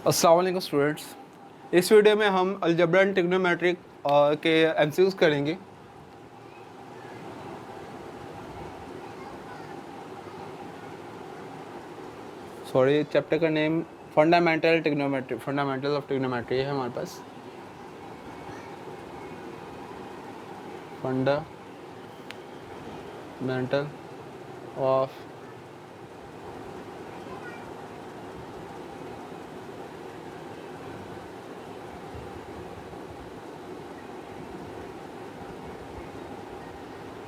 अस्सलाम वालेकुम स्टूडेंट्स। इस वीडियो में हम अलजेब्रा एंड ट्रिग्नोमेट्रिक के एमसीक्यूज करेंगे। सॉरी, चैप्टर का name fundamental trigonometry, fundamental of trigonometry है हमारे पास। फंडामेंटल ऑफ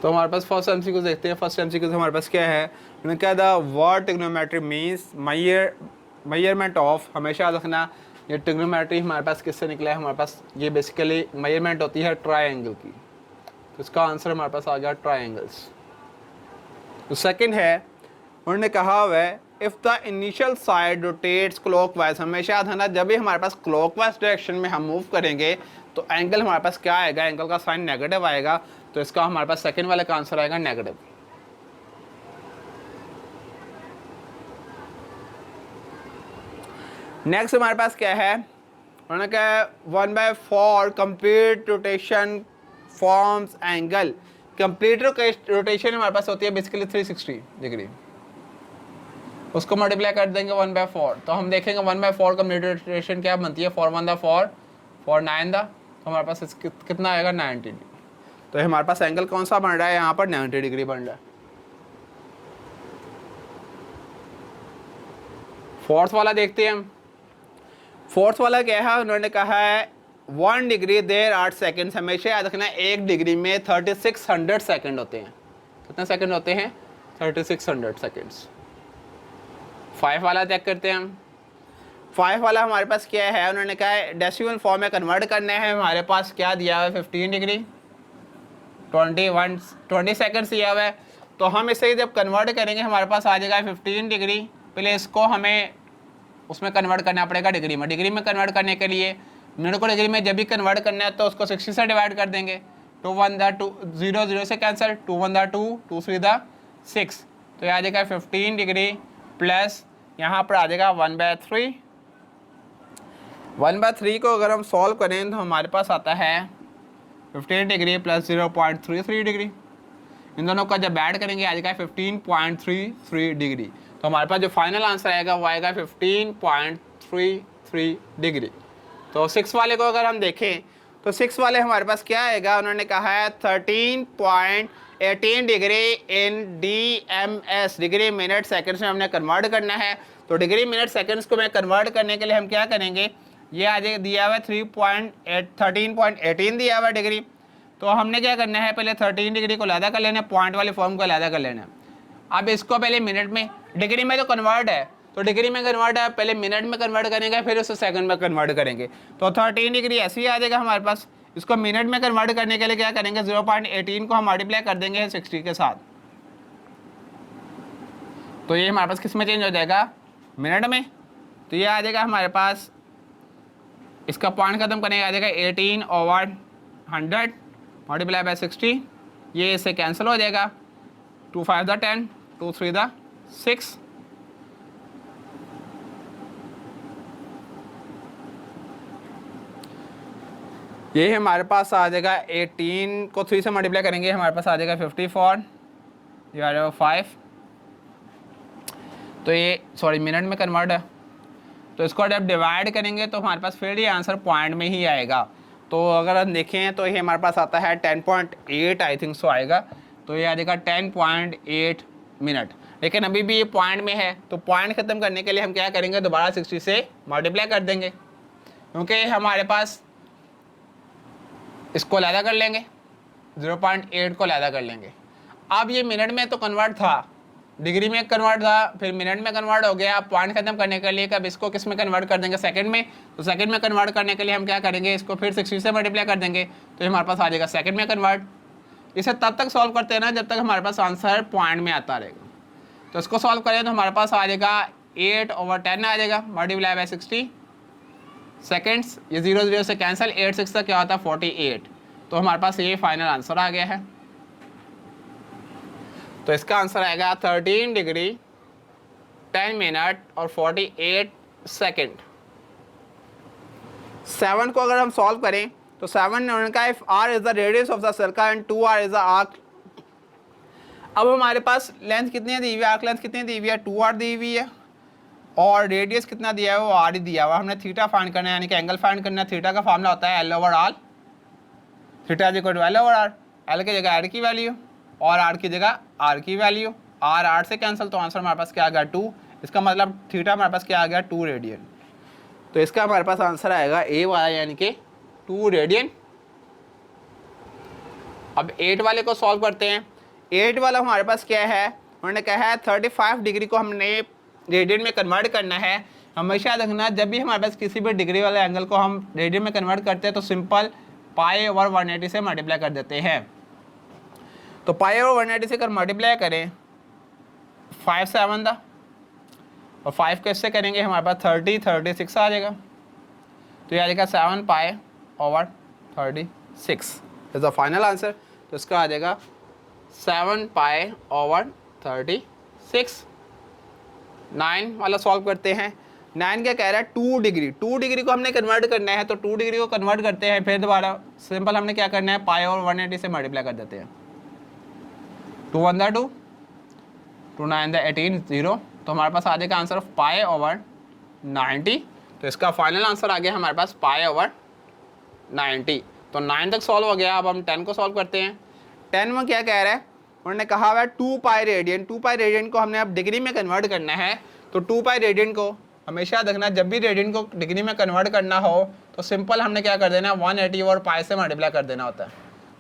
तो हमारे पास फर्स्ट एमसीक्यूज देखते हैं। फर्स्ट एमसीक्यूज हमारे पास क्या है? उन्होंने क्या था, word trigonometry means measurement of. हमेशा याद रखना ये ट्रिग्नोमेट्री हमारे पास किससे निकला है? हमारे पास ये बेसिकली मेजरमेंट होती है ट्रायंगल की। तो इसका आंसर हमारे पास आ गया ट्रायंगल्स। तो सेकंड है, उन्होंने कहा हुआ है if the initial side rotates clockwise. हमेशा याद रखना जब भी हमारे पास क्लॉकवाइज डायरेक्शन में हम मूव करेंगे तो एंगल हमारे पास क्या आएगा? एंगल का साइन नेगेटिव आएगा। तो इसका हमारे पास सेकंड वाले का आंसर आएगा नेगेटिव। नेक्स्ट हमारे पास क्या है? उन्होंने कहा 1/4 complete rotation forms angle. Complete rotation हमारे पास होती है बेसिकली 360 डिग्री। उसको मल्टीप्लाई कर देंगे 1/4। तो हम देखेंगे 1/4 कंप्लीट रोटेशन क्या बनती है? 4 4 9 तो हमारे पास कितना आएगा? 90 डिग्री। तो हमारे पास एंगल कौन सा बन रहा है? यहाँ पर 90 डिग्री बन रहा है। फोर्थ वाला देखते हैं हम। फोर्थ वाला क्या है? उन्होंने कहा है 1 डिग्री देर 8 सेकेंड। हमेशा याद रखना 1 डिग्री में 3600 सेकेंड होते हैं। कितने सेकेंड होते हैं? 3600 सेकेंड्स। 5 वाला चेक करते हैं हम। 5 वाला हमारे पास क्या है? उन्होंने कहा है डेसिमल फॉर्म में कन्वर्ट करना है। हमारे पास क्या दिया हुआ है? 15 डिग्री 20 सेकेंड्स दिया हुआ है। तो हम इसे जब कन्वर्ट करेंगे हमारे पास आ जाएगा 15 डिग्री। पहले इसको हमें उसमें कन्वर्ट करना पड़ेगा डिग्री में। डिग्री में कन्वर्ट करने के लिए मिनट को डिग्री में जब भी कन्वर्ट करना है तो उसको 60 से डिवाइड कर देंगे। 2 1 2 0 0 से कैंसिल, 2 1 2 2 3 6। तो यह आ जाएगा 15 डिग्री प्लस यहाँ पर आ जाएगा 1/3। 1/3 को अगर हम सॉल्व करें तो हमारे पास आता है 15 डिग्री प्लस 0.33 डिग्री। इन दोनों का जब ऐड करेंगे आ जाएगा 15.33 डिग्री। तो हमारे पास जो फाइनल आंसर आएगा वो आएगा 15.33 डिग्री। तो 6 वाले को अगर हम देखें तो 6 वाले हमारे पास क्या आएगा? उन्होंने कहा है 13.18 degree in DMS, degree minute seconds में हमने कन्वर्ट करना है। तो डिग्री मिनट सेकंड्स को मैं कन्वर्ट करने के लिए हम क्या करेंगे? ये आ जाएगा दिया हुआ है 13.18 दिया हुआ है डिग्री। तो हमने क्या करना है? पहले 13 डिग्री को अलहदा कर लेना है, पॉइंट वाले फॉर्म को अलहदा कर लेना है। अब इसको पहले मिनट में, डिग्री में तो कन्वर्ट है, तो डिग्री में कन्वर्ट है, पहले मिनट में कन्वर्ट करेंगे फिर उसे सेकंड में कन्वर्ट करेंगे। तो 13 डिग्री ऐसे ही आ जाएगा हमारे पास। इसको मिनट में कन्वर्ट करने के लिए क्या करेंगे? 0.18 को हम मल्टीप्लाई कर देंगे 60 के साथ। तो ये हमारे पास किस में चेंज हो जाएगा? मिनट में। तो ये आ जाएगा हमारे पास, इसका पॉइंट खत्म करने आ जाएगा 18/100 मल्टीप्लाई बाय 60। ये इससे कैंसिल हो जाएगा। 2 5 10, 2 3 6। ये हमारे पास आ जाएगा 18 को 3 से मल्टीप्लाई करेंगे हमारे पास आ जाएगा 54। ये आ जाएगा 5। तो ये सॉरी मिनट में कन्वर्ट है। तो इसको जब डिवाइड करेंगे तो हमारे पास फिर ये आंसर पॉइंट में ही आएगा। तो अगर हम देखें तो ये हमारे पास आता है 10.8 आई थिंक सो आएगा। तो ये आ जाएगा 10.8 मिनट। लेकिन अभी भी ये पॉइंट में है, तो पॉइंट ख़त्म करने के लिए हम क्या करेंगे? दोबारा 60 से मल्टीप्लाई कर देंगे, क्योंकि हमारे पास इसको अलहदा कर लेंगे, 0.8 को अलहदा कर लेंगे। अब ये मिनट में तो कन्वर्ट था, डिग्री में कन्वर्ट था, फिर मिनट में कन्वर्ट हो गया। अब पॉइंट खत्म करने के लिए कब इसको किस में कन्वर्ट कर देंगे? सेकंड में। तो सेकंड में कन्वर्ट करने के लिए हम क्या करेंगे? इसको फिर 60 से मल्टीप्लाई कर देंगे, तो हमारे पास आ जाएगा सेकंड में कन्वर्ट। इसे तब तक सॉल्व करते हैं ना जब तक हमारे पास आंसर पॉइंट में आता रहेगा। तो इसको सॉल्व करें तो हमारे पास आ जाएगा 8/10 आ जाएगा मल्टीप्लाई बाय 60 सेकेंड्स। ये 0 0 से कैंसिल, 8 6 तक क्या होता है? 48। तो हमारे पास ये फाइनल आंसर आ गया है। तो इसका आंसर आएगा 13 डिग्री 10 मिनट और 48 सेकेंड। 7 को अगर हम सॉल्व करें तो 7 ने उन्होंने कहा if r is the radius of the circle and 2r is the arc. अब हमारे पास लेंथ कितनी दी हुई है, आर्क लेंथ कितनी दी हुई है, 2r दी हुई है, और रेडियस कितना दिया है, वो r ही दिया हुआ। हमने थीटा फाइंड करना है, यानी कि एंगल फाइंड करना है। थीटा का फार्मूला होता है L/r, theta is equal to L/r, L की जगह r की वैल्यू और r की जगह r की वैल्यू, r से कैंसिल, तो आंसर हमारे पास क्या आ गया 2। इसका मतलब थीटा हमारे पास क्या आ गया 2 रेडियन। तो इसका हमारे पास आंसर आएगा ए वाला, यानी कि 2 रेडियन। अब 8 वाले को सॉल्व करते हैं। 8 वाला हमारे पास क्या है, उन्होंने कहा है 35 डिग्री को हमने रेडियन में कन्वर्ट करना है। हमेशा देखना जब भी हमारे पास किसी भी डिग्री वाले एंगल को हम रेडियन में कन्वर्ट करते हैं तो सिंपल π/180 से मल्टीप्लाई कर देते हैं। तो π/180 से अगर मल्टीप्लाई करें 5 से 7 दा, और 5 को इससे करेंगे हमारे पास 36 आ जाएगा। तो यह आ जाएगा 7π/36 इज द फाइनल आंसर। तो इसका आ जाएगा 7π/36। 9 वाला सॉल्व करते हैं। 9 क्या कह रहा है, 2 डिग्री। 2 डिग्री को हमने कन्वर्ट करना है, तो 2 डिग्री को कन्वर्ट करते हैं। फिर दोबारा सिंपल हमने क्या करना है, π/180 से मल्टीप्लाई कर देते हैं। 2 1 2, 2 9 18 0। तो हमारे पास आ जाएगा आंसर ऑफ π/90। तो इसका फाइनल आंसर आ गया हमारे पास π/90। तो 9 तक सॉल्व हो गया। अब हम 10 को सॉल्व करते हैं। 10 में क्या कह रहा है, उन्होंने कहा हुआ है 2π रेडियन। 2π रेडियन को हमने अब डिग्री में कन्वर्ट करना है। तो 2π रेडियन को हमेशा देखना, जब भी रेडियन को डिग्री में कन्वर्ट करना हो तो सिंपल हमने क्या कर देना है, 180 और π से मल्टीप्लाई कर देना होता है।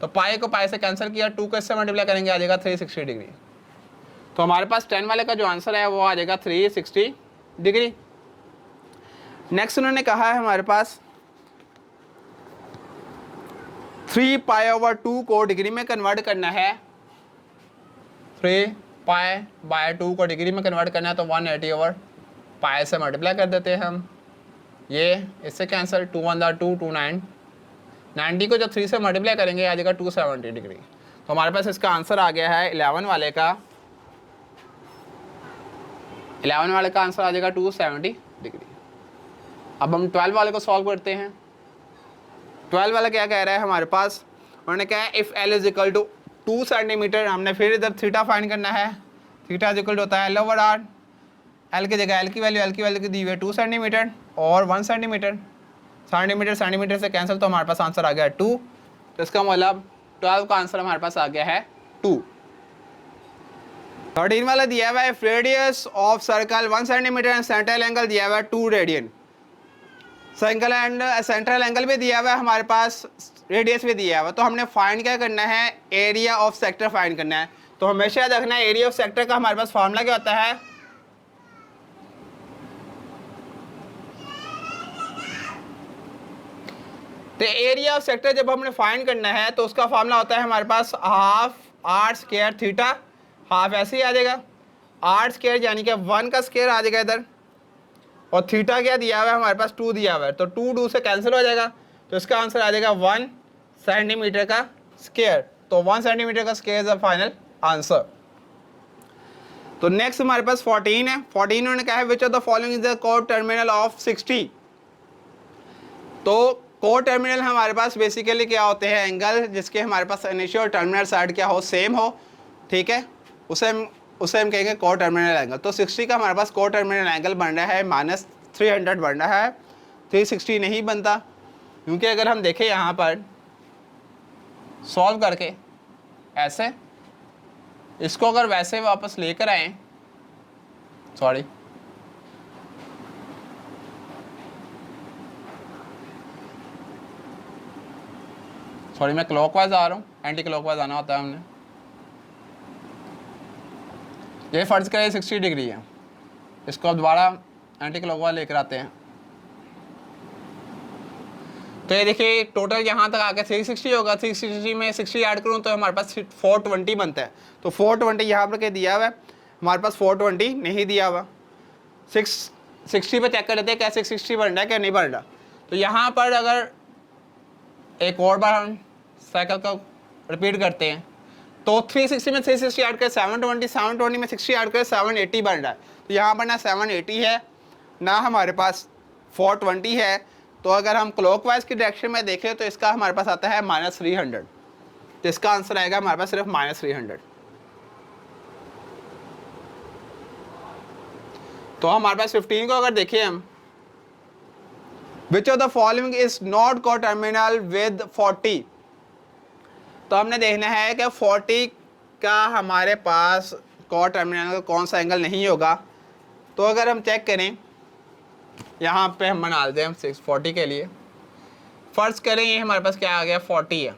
तो π को π से कैंसिल किया, 2 को इससे मल्टीप्लाई करेंगे, आ जाएगा 360 डिग्री। तो हमारे पास 10 वाले का जो आंसर है वो आ जाएगा 360 डिग्री। नेक्स्ट उन्होंने कहा है हमारे पास 3π/2 को डिग्री में कन्वर्ट करना है। 3π/2 को डिग्री में कन्वर्ट करना है, तो 180/π से मल्टीप्लाई कर देते हैं हम। ये इससे कैंसिल, 2 1 2, 2 9, 90 को जब 3 से मल्टीप्लाई करेंगे आ जाएगा 270 डिग्री। तो हमारे पास इसका आंसर आ गया है 11 वाले का। 11 वाले का आंसर आ जाएगा 270 डिग्री। अब हम 12 वाले को सॉल्व करते हैं। 12 वाला क्या कह रहा है हमारे पास, उन्होंने कहा है if L is equal to 2 centimetre. हमने फिर इधर थीटा फाइंड करना है। थीटा इज इक्वल टू होता है L/r। L की जगह L की वैल्यू दी हुई है 2 सेंटीमीटर और 1 सेंटीमीटर। सेंटीमीटर से कैंसिल, तो हमारे पास आंसर आ गया 2। तो इसका मतलब 12 का आंसर हमारे पास आ गया है 2। 13 वाला दिया हुआ है radius of circle 1 centimetre and central angle दिया हुआ है 2 रेडियन। सेंट्रल एंगल भी दिया हुआ है हमारे पास, रेडियस भी दिया हुआ है। तो हमने फाइंड क्या करना है, एरिया ऑफ सेक्टर फाइंड करना है। तो हमेशा देखना है एरिया ऑफ सेक्टर का हमारे पास फार्मूला क्या होता है, तो एरिया ऑफ सेक्टर जब हमने फाइंड करना है तो उसका फार्मूला होता है हमारे पास half r square theta. Half ऐसे ही आ जाएगा, r स्क्वायर यानी कि 1 का स्क्वायर आ जाएगा इधर, और थीटा क्या दिया हुआ है हमारे पास 2 दिया हुआ है, तो 2 से कैंसिल हो जाएगा। तो इसका आंसर आ जाएगा 1 सेंटीमीटर का स्क्वायर। तो 1 सेंटीमीटर का square is the final answer. तो नेक्स्ट हमारे पास 14 है। 14 उन्होंने कहा है which of the following is the code terminal of 60। तो कोड टर्मिनल हमारे पास बेसिकली क्या होते हैं, एंगल जिसके हमारे पास इनिशियल और टर्मिनल साइड क्या हो, सेम हो, ठीक है, उसे हम कहेंगे कोड टर्मिनल एंगल। तो 60 का हमारे पास कोड टर्मिनल एंगल बन रहा है -300 बन रहा है, 360 नहीं बनता। क्योंकि अगर हम देखें यहाँ पर सॉल्व करके ऐसे, इसको अगर वैसे वापस लेकर आए, सॉरी मैं क्लॉकवाइज आ रहा हूँ, एंटी क्लॉकवाइज आना होता है हमने। ये फर्ज करें 60 डिग्री है, इसको अब दोबारा एंटी क्लॉकवाइज लेकर आते हैं। तो ये देखिए टोटल यहाँ तक आके 360 होगा। 360 में 60 ऐड करूँ तो हमारे पास 420 बनता है। तो 420 यहाँ पर क्या दिया हुआ है, हमारे पास 420 नहीं दिया हुआ। 660 पे चेक कर लेते हैं क्या 660 बन रहा है क्या नहीं बन रहा। तो यहाँ पर अगर एक और बार हम साइकिल को रिपीट करते हैं तो 360 में 360 ऐड कर 720, 720 में 60 ऐड कर 780 बन रहा है। तो यहाँ पर ना 780 है ना हमारे पास 420 है, तो अगर हम क्लॉकवाइज की डायरेक्शन में देखें तो इसका हमारे पास आता है -300, तो इसका आंसर आएगा हमारे पास सिर्फ -300। तो हमारे पास 15 को अगर देखें हम, which of the following is not को टर्मिनल विद 40, तो हमने देखना है कि 40 का हमारे पास को टर्मिनल का कौन सा एंगल नहीं होगा। तो अगर हम चेक करें, यहाँ पे हम बना दें हम 640 के लिए, फ़र्ज़ करें ये हमारे पास क्या आ गया 40 है,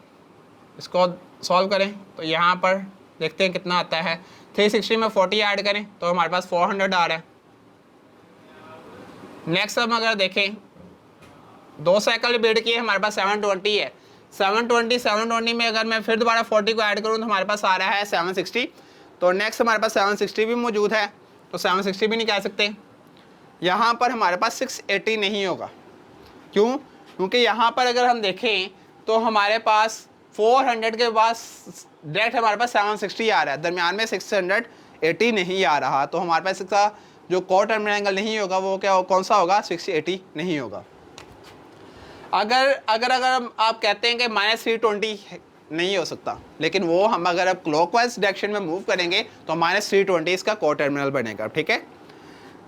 इसको सॉल्व करें तो यहाँ पर देखते हैं कितना आता है। 360 में 40 ऐड करें तो हमारे पास 400 आ रहा है। नेक्स्ट हम अगर देखें 2 साइकिल रिपीट किए, हमारे पास 720 है। 720 में अगर मैं फिर दोबारा 40 को ऐड करूँ तो हमारे पास आ रहा है 760। तो नेक्स्ट हमारे पास 760 भी मौजूद है, तो 760 भी नहीं कह सकते। यहाँ पर हमारे पास 680 नहीं होगा, क्यों? क्योंकि यहाँ पर अगर हम देखें तो हमारे पास 400 के पास डायरेक्ट हमारे पास 760 आ रहा है, दरमियान में 680 नहीं आ रहा। तो हमारे पास इसका जो को टर्मिनल एंगल नहीं होगा वो क्या कौन सा होगा? 680 नहीं होगा। अगर आप कहते हैं कि -320 नहीं हो सकता, लेकिन वो हम अगर अब क्लॉकवाइज डायरेक्शन में मूव करेंगे तो -320 इसका को टर्मिनल बनेगा, ठीक है।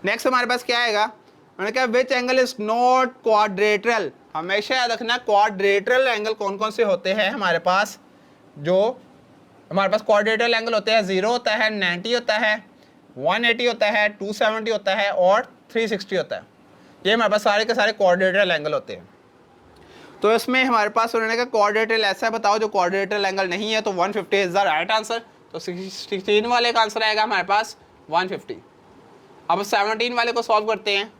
नेक्स्ट हमारे पास क्या आएगा? मैंने कहा which angle is not quadrilateral. हमेशा याद रखना क्वाड्रेटरल एंगल कौन कौन से होते हैं हमारे पास। जो हमारे पास क्वाड्रेटरल एंगल होते हैं 0 होता है, 90 होता है, 180 होता है, 270 होता है और 360 होता है। ये हमारे पास सारे के सारे क्वाड्रेटरल एंगल होते हैं। तो इसमें हमारे पास उन्होंने कहा क्वाड्रेटरल ऐसा बताओ जो क्वाड्रेटरल एंगल नहीं है, तो 150 इज द राइट आंसर। तो 16 वाले का आंसर आएगा हमारे पास 150। अब 17 वाले को सॉल्व करते हैं।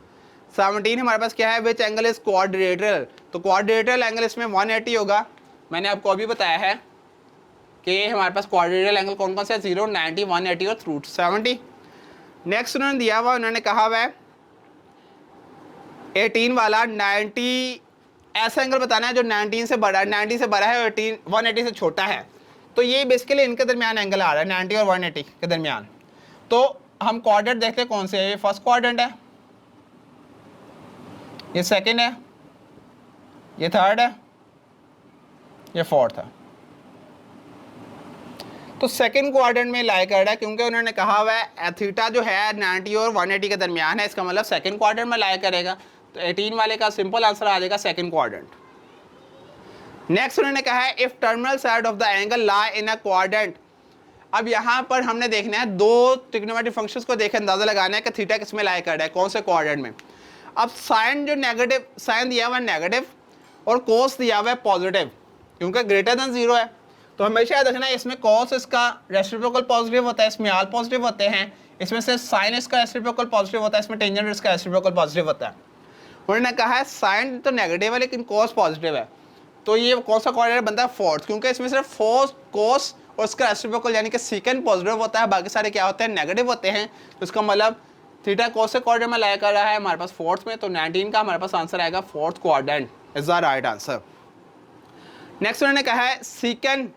17 हमारे पास क्या है? Which angle is quadrilateral. तो क्वाड्रेटरल एंगल इसमें 180 होगा। मैंने आपको अभी बताया है कि हमारे पास क्वाड्रेटरल एंगल कौन कौन से 0, 90, 180 और √70। नेक्स्ट उन्होंने दिया हुआ, उन्होंने कहा हुआ है 18 वाला 90 ऐसा एंगल बताना है जो 19 से बड़ा है, 90 से बड़ा है और 180 से छोटा है। तो ये बेसिकली इनके दरमियान एंगल आ रहा है 90 और 180 के दरमियान। तो हम क्वाड्रेंट देखते हैं कौन से है। ये फर्स्ट क्वाड्रेंट है, ये सेकंड है, ये थर्ड है, ये फोर्थ है। तो सेकंड क्वाड्रेंट में लाई कर रहा है, क्योंकि उन्होंने कहा हुआ है थीटा जो है 90 और 180 के दरमियान है, इसका मतलब सेकंड क्वाड्रेंट में लाई करेगा। तो 18 वाले का सिंपल आंसर आ जाएगा सेकंड क्वाड्रेंट। नेक्स्ट उन्होंने कहा है if terminal side of the angle lie in a quadrant. अब यहाँ पर हमने देखना है दो ट्रिग्नोमेट्रिक फंक्शंस को देख अंदाजा लगाना है कि थीटा किस में लाई कर रहा है, कौन से क्वाड्रेंट में। अब साइन जो नेगेटिव साइन दिया हुआ है नेगेटिव और कोस दिया हुआ है पॉजिटिव, क्योंकि ग्रेटर देन 0 है। तो हमेशा याद रखना है इसमें कॉस इसका रेसिप्रोकल पॉजिटिव होता है, इसमें आल पॉजिटिव होते हैं, इसमें से साइन इसका रेसिप्रोकल पॉजिटिव होता है, इसमें टेंजेंट इसका रेसिप्रोकल पॉजिटिव होता है। उन्होंने कहा है साइन तो नेगेटिव है लेकिन कॉस पॉजिटिव है, तो ये कौन सा क्वाड्रेंट बनता है? फोर्थ, क्योंकि इसमें सिर्फ फोर्थ कोस और इसका रेसिप्रोकल यानी कि सीकेंड पॉजिटिव होता है, बाकी सारे क्या होते हैं? नेगेटिव होते हैं। तो इसका मतलब थीटा कौन से क्वाड्रेंट में लाया कर रहा है हमारे पास? फोर्थ में। तो 19 का हमारे पास आंसर आएगा fourth quadrant is the right answer. Next उन्होंने कहा है सीकेंड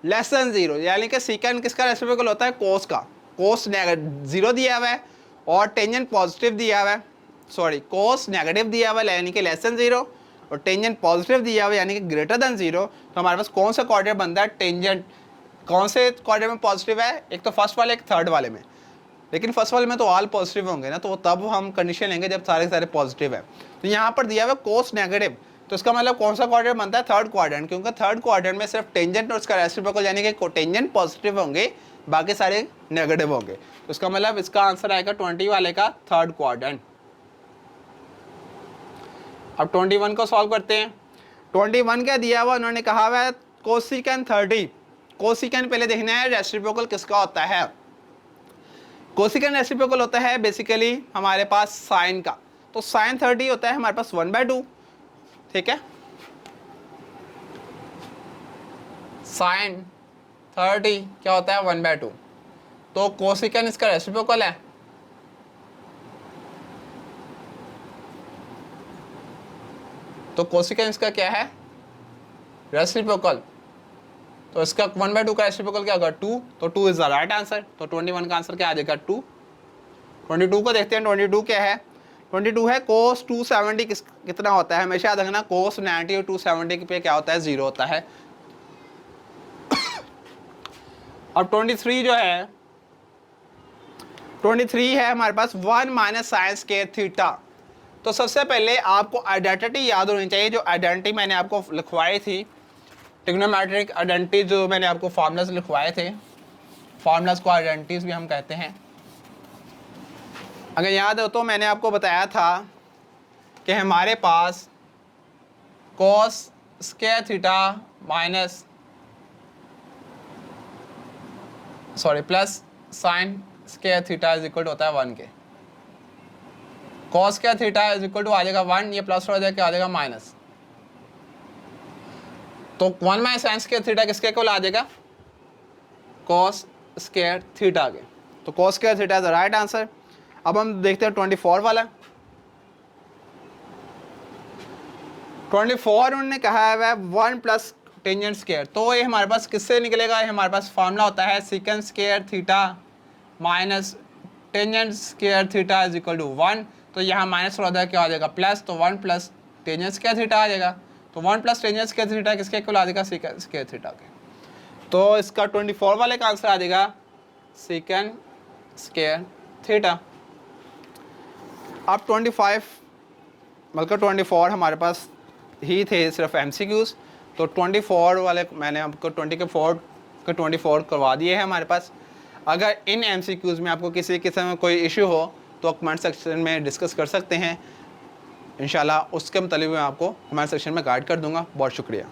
लेस देन 0, यानी कि सीकेंड किसका रेसिप्रोकल होता है? कोस का। कोस 0 दिया हुआ है और टेंजेंट पॉजिटिव दिया हुआ है, सॉरी कोस नेगेटिव दिया हुआ है यानी कि लेस देन 0 और टेंजेंट पॉजिटिव दिया हुआ है यानी कि ग्रेटर देन 0। तो हमारे पास कौन सा क्वाड्रेंट बनता है? टेंजेंट। कौन से क्वाड्रेंट में पॉजिटिव है? एक तो फर्स्ट वाले, एक थर्ड वाले में। लेकिन फर्स्ट वाले में तो ऑल पॉजिटिव होंगे ना, तो तब हम कंडीशन लेंगे जब सारे सारे पॉजिटिव है। तो यहाँ पर दिया हुआ कोस नेगेटिव, तो इसका मतलब कौन सा क्वाड्रेंट बनता है? थर्ड क्वाड्रेंट, क्योंकि थर्ड क्वाड्रेंट में सिर्फ टेंजेंट और इसका रेसिप्रोकल यानी कि टेंजेंट पॉजिटिव होंगे, बाकी सारे नेगेटिव होंगे। तो इसका मतलब इसका आंसर आएगा 20 वाले का थर्ड क्वाड्रेंट। अब 21 को सॉल्व करते हैं। 21 क्या दिया हुआ? उन्होंने कहा हुआ है कोसिकेंट 30। कोसिकेंट पहले देखना है रेसिप्रोकल किसका होता है। कोसिकेंट रेसिप्रोकल होता है बेसिकली हमारे पास साइन का। तो साइन 30 होता है हमारे पास 1/2, ठीक है। साइन 30 क्या होता है? 1/2। तो कोसिकेंट इसका रेसिप्रोकल है। तो कोसिकेंट इसका क्या है? रेसिप्रोकल। तो इसका 1/2 का रेसिप्रोकल क्या होगा? 2। तो 2 इज द राइट आंसर। तो 21 का आंसर क्या आ जाएगा? 2। 22 को देखते हैं। 22 क्या है? 22 है। कोस 270 कितना होता है, हमेशा याद रखना कोस 90 और 270 पे क्या होता है, 0 होता है। अब 23 जो है, 23 है हमारे पास 1 माइनस साइन स्क्वायर थीटा। तो सबसे पहले आपको आइडेंटिटी याद होनी चाहिए, जो आइडेंटिटी मैंने आपको लिखवाई थी, ट्रिग्नोमेट्रिक आइडेंटिटी जो मैंने आपको फार्मूलाज लिखवाए थे, फार्मूलाज को आइडेंटिटीज भी हम कहते हैं। अगर याद हो तो मैंने आपको बताया था कि हमारे पास cos square theta minus plus sine square theta is equal to होता है 1 के। Cos square theta is equal to आ जाएगा 1, ये प्लस हो जाएगा, आ जाएगा माइनस। तो 1 माइनस साइन स्क्वायर थीटा किसके इक्वल आ जाएगा, कॉस स्क्वायर थीटा के। तो cos square theta is the right answer. अब हम देखते हैं 24 वाला। 24 उन्होंने कहा है 1 प्लस टेंजेंट स्क्वायर। तो ये हमारे पास किससे निकलेगा, ये हमारे पास फार्मूला होता है second square theta minus tangent square theta is equal to 1। तो यहाँ माइनस हो जाएगा, क्या आ जाएगा प्लस, तो 1 प्लस टेंजेंट स्क्वायर थीटा आ जाएगा। तो 1 प्लस टेंजेंट स्क्वायर थीटा किसके इक्वल आ जाएगा, सेकंड स्क्वायर थीटा के। तो इसका 24 वाले का आंसर आ जाएगा सेकंड स्क्वायर थीटा। अब 25 बल्कि 24 हमारे पास ही थे सिर्फ MCQs। तो 24 वाले मैंने आपको 24 करवा दिए हैं हमारे पास। अगर इन MCQs में आपको किसी किस्म में कोई इशू हो तो कमेंट सेक्शन में डिस्कस कर सकते हैं, इंशाल्लाह उसके मतलब मैं आपको कमेंट सेक्शन में गाइड कर दूंगा। बहुत शुक्रिया।